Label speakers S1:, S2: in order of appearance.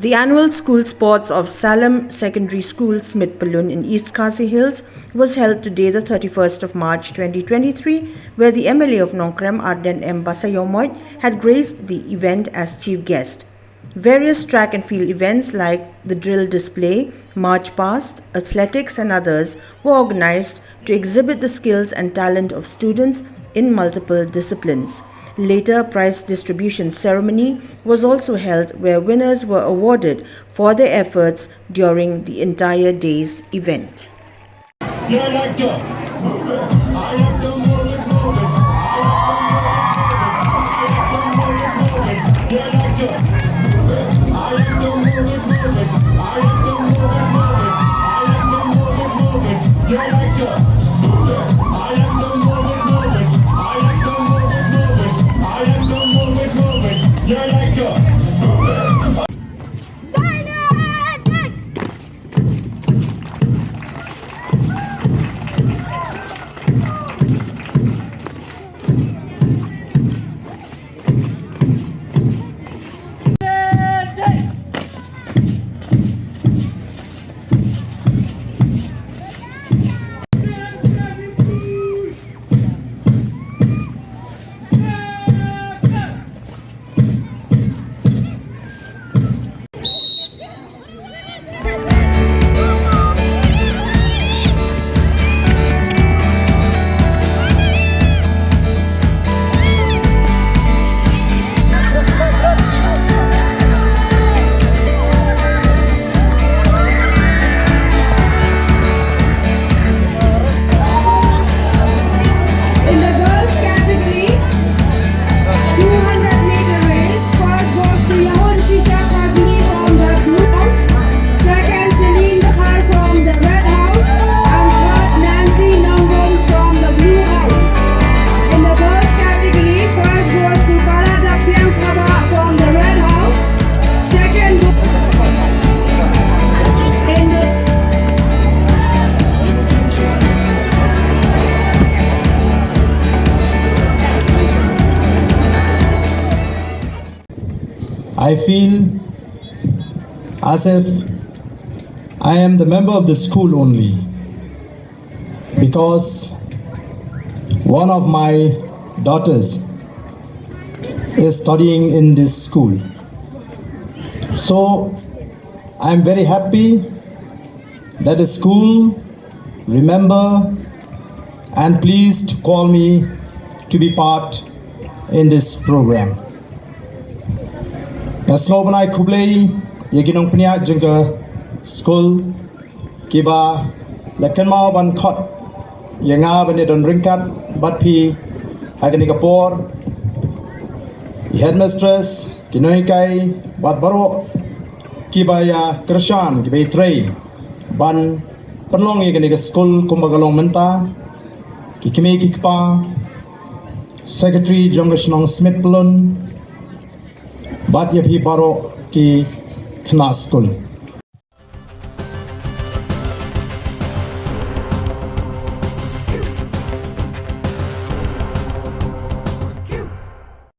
S1: The annual school sports of Salem Secondary School, Smit Pyllun in East Khasi Hills was held today, the 31st of March 2023, where the MLA of Nongkrem, Ardent M Basaiawmoit, had graced the event as chief guest. Various track and field events like the drill display, march past, athletics and others were organized to exhibit the skills and talent of students in multiple disciplines. Later, prize distribution ceremony was also held where winners were awarded for their efforts during the entire day's event.
S2: I feel as if I am the member of the school only because one of my daughters is studying in this school. So I am very happy that the school remember and pleased to call me to be part in this program. Naslobanai kublei yaginong pnia jengka school kiba lekenmau ban khot yanga bani don ringkat batpi agani kapor headmistress kinoi kai bat baro kiba ya krishan kiba trei ban penlong yagani ka school kumbagalong menta kikime kikpa secretary jongga Shillong Smit Pyllun Bat Yapi Baro ki Khna School.